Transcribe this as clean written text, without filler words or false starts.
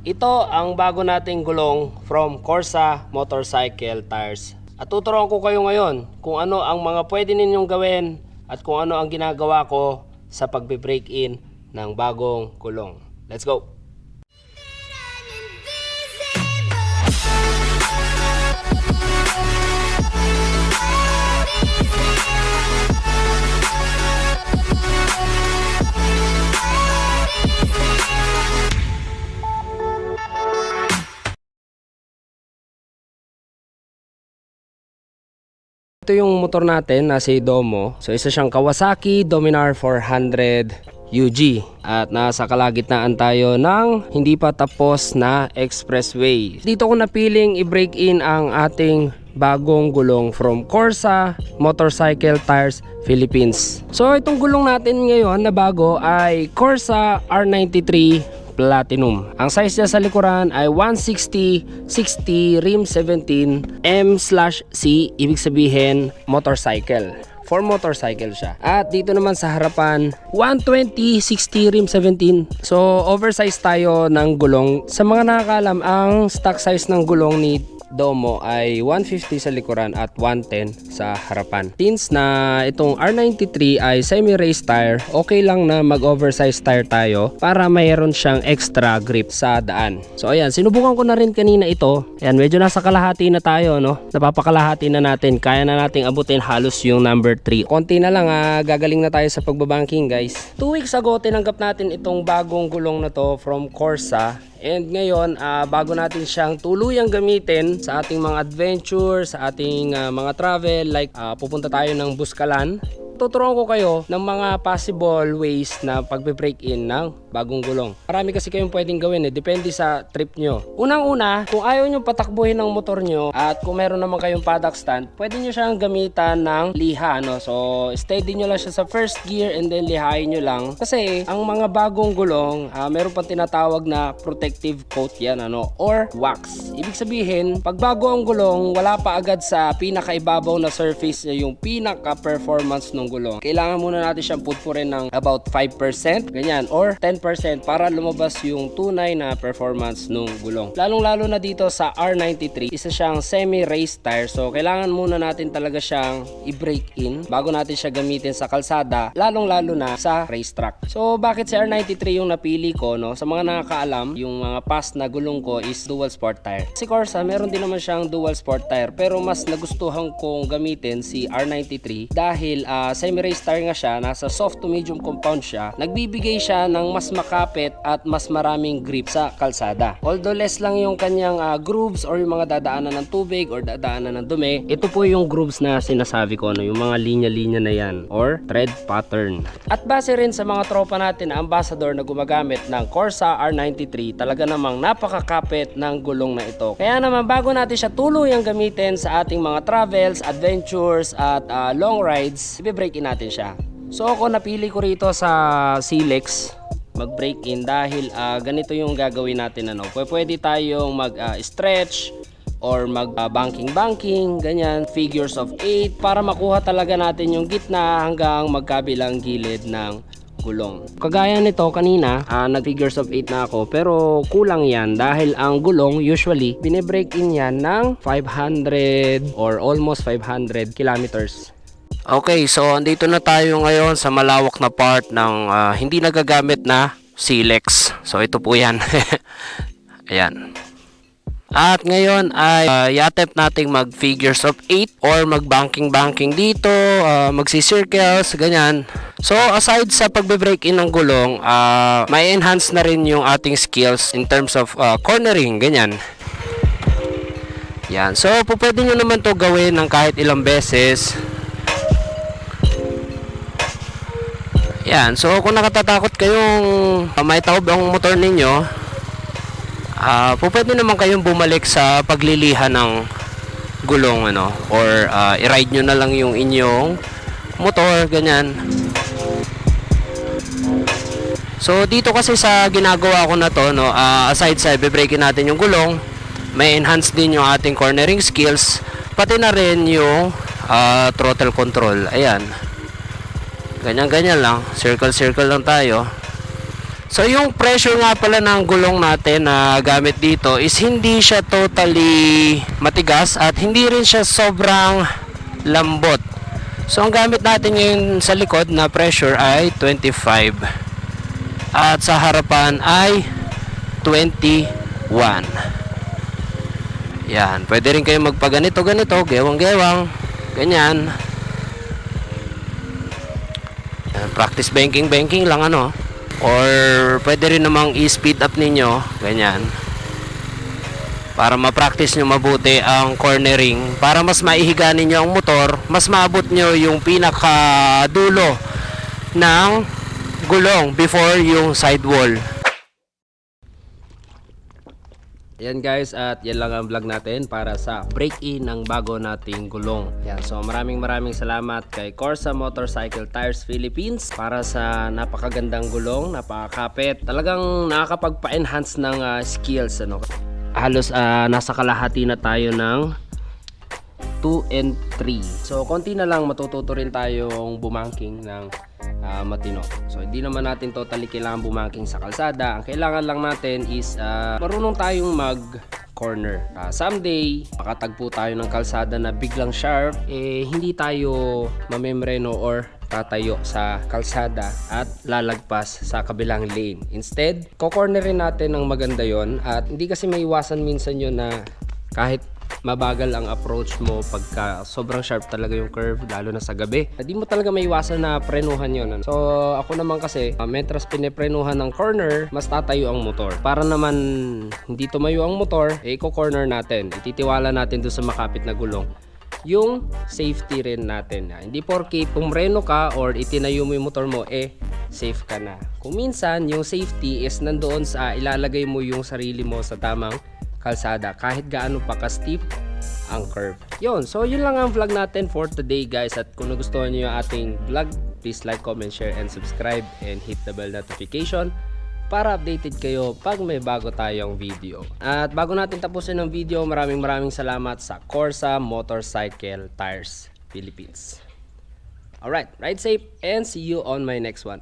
Ito ang bago nating gulong from Corsa Motorcycle Tires. At tuturuan ko kayo ngayon kung ano ang mga pwede ninyong gawin at kung ano ang ginagawa ko sa pagbe-break in ng bagong gulong. Let's go! Ito yung motor natin na si Domo. So isa siyang Kawasaki Dominar 400 UG. At nasa kalagitnaan tayo ng hindi pa tapos na expressway. Dito ko napiling i-break in ang ating bagong gulong from Corsa Motorcycle Tires Philippines. So itong gulong natin ngayon na bago ay Corsa R93 Platinum. Ang size niya sa likuran ay 160/60 rim 17 M/C, ibig sabihin motorcycle. For motorcycle siya. At dito naman sa harapan 120/60 rim 17. So oversized tayo ng gulong. Sa mga nakakaalam, ang stock size ng gulong ni Domo ay 150 sa likuran at 110 sa harapan. Since na itong R93 ay semi-race tire, okay lang na mag-oversize tire tayo para mayroon siyang extra grip sa daan. So ayan, sinubukan ko na rin kanina ito. Ayan, medyo nasa kalahati na tayo, no? Napapakalahati na natin. Kaya na nating abutin halos yung number 3. Konti na lang, gagaling na tayo sa pagbabanking, guys. 2 weeks ago, tinanggap natin itong bagong gulong na to from Corsa. And ngayon, bago natin siyang tuluyang gamitin sa ating mga adventure, sa ating mga travel, like pupunta tayo ng Buskalan, tuturuan ko kayo ng mga possible ways na pagbe-break in ng bagong gulong. Marami kasi kayong pwedeng gawin, depende sa trip nyo. Unang-una, kung ayaw nyo patakbuhin ng motor nyo at kung meron naman kayong paddock stand, pwede nyo siyang gamitan ng liha, no? So steady nyo lang siya sa first gear and then lihain nyo lang. Kasi ang mga bagong gulong, meron pang tinatawag na protective coat yan, ano? Or wax. Ibig sabihin, pag bago ang gulong, wala pa agad sa pinakaibabaw na surface niya yung pinaka-performance ng gulong. Kailangan muna natin siyang putpurin ng about 5%, ganyan, or 10% para lumabas yung tunay na performance ng gulong. Lalong-lalo na dito sa R93, isa siyang semi-race tire. So, kailangan muna natin talaga siyang i-break in bago natin siya gamitin sa kalsada, lalong-lalo na sa racetrack. So, bakit si R93 yung napili ko, no? Sa mga nakakaalam, yung mga past na gulong ko is dual sport tire. Si Corsa, meron din naman siyang dual sport tire, pero mas nagustuhan kong gamitin si R93 dahil semi-race tire nga siya, nasa soft to medium compound siya, nagbibigay siya ng mas makapit at mas maraming grip sa kalsada. Although less lang yung kanyang grooves or yung mga dadaanan ng tubig or dadaanan ng dumi, ito po yung grooves na sinasabi ko, no? Yung mga linya-linya na yan or tread pattern. At base rin sa mga tropa natin na ambassador na gumagamit ng Corsa R93, talaga namang napakakapit ng gulong na ito. Kaya naman bago natin siya tuluyang gamitin sa ating mga travels, adventures at long rides, i-break in natin siya. So ako napili ko rito sa Silex mag-break in dahil ganito yung gagawin natin, ano. Pwede tayong mag-stretch or mag-banking, ganyan, figures of 8 para makuha talaga natin yung gitna hanggang magkabilang gilid ng gulong. Kagaya nito kanina, nag-figures of 8 na ako, pero kulang yan dahil ang gulong usually bine-break in yan ng 500 or almost 500 kilometers. Okay, so andito na tayo ngayon sa malawak na part ng hindi nagagamit na Silex. So ito po yan. Ayan. At ngayon ay i-attempt nating mag figures of 8 or mag banking dito, magsi-circles, ganyan. So aside sa pagbe-break in ng gulong, may enhance na rin yung ating skills in terms of cornering, ganyan. Yan. So pwede nyo naman to gawin ng kahit ilang beses. Yan. So kung nakatatakot kayong may taob ang motor ninyo, pwede naman kayong bumalik sa pagliliha ng gulong, ano, or i-ride nyo na lang yung inyong motor, ganyan. So dito kasi sa ginagawa ko na to, no, aside sa i-breakin natin yung gulong, may enhance din yung ating cornering skills, pati na rin yung throttle control. Ayan, ganyan lang, circle lang tayo. So yung pressure nga pala ng gulong natin na gamit dito is hindi siya totally matigas at hindi rin siya sobrang lambot. So ang gamit natin ngayon sa likod na pressure ay 25 at sa harapan ay 21. Yan, pwede rin kayo magpaganito ganito, gewang-gewang, ganyan. Yan, practice banking lang ano. Or pwede rin namang i-speed up ninyo, ganyan. Para ma-practice nyo mabuti ang cornering, para mas maihiga ninyo ang motor, mas maabot nyo yung pinakadulo ng gulong before yung sidewall. Yan guys, at yan lang ang vlog natin para sa break-in ng bago nating gulong. Yan, so maraming salamat kay Corsa Motorcycle Tires Philippines para sa napakagandang gulong, napakakapit. Talagang nakakapagpa-enhance ng skills ano. Halos nasa kalahati na tayo ng 2 and 3. So konti na lang matututo rin tayong bumangking ng matino. So hindi naman natin totally kailangan bumangking sa kalsada. Ang kailangan lang natin is marunong tayong mag corner. Someday makatagpo tayo ng kalsada na biglang sharp, hindi tayo mamemreno or tatayo sa kalsada at lalagpas sa kabilang lane. Instead, ko-cornerin natin ng maganda yon at hindi kasi maiwasan minsan yun na kahit mabagal ang approach mo pagka sobrang sharp talaga yung curve, lalo na sa gabi. Hindi mo talaga maiwasan na prenuhan yun. So ako naman kasi, metras pineprenuhan ng corner, mas tatayo ang motor. Para naman hindi tumayo ang motor, i-corner natin. Ititiwala natin doon sa makapit na gulong yung safety rin natin. Hindi porke pumreno ka or itinayo mo yung motor mo, safe ka na. Kung minsan, yung safety is nandoon sa ilalagay mo yung sarili mo sa tamang kalsada kahit gaano pa ka-steep ang curve. Yun, so yun lang ang vlog natin for today guys, at kung nagustuhan niyo yung ating vlog, please like, comment, share, and subscribe, and hit the bell notification para updated kayo pag may bago tayong video. At bago natin tapusin ang video, maraming salamat sa Corsa Motorcycle Tires Philippines. Alright, ride safe and see you on my next one.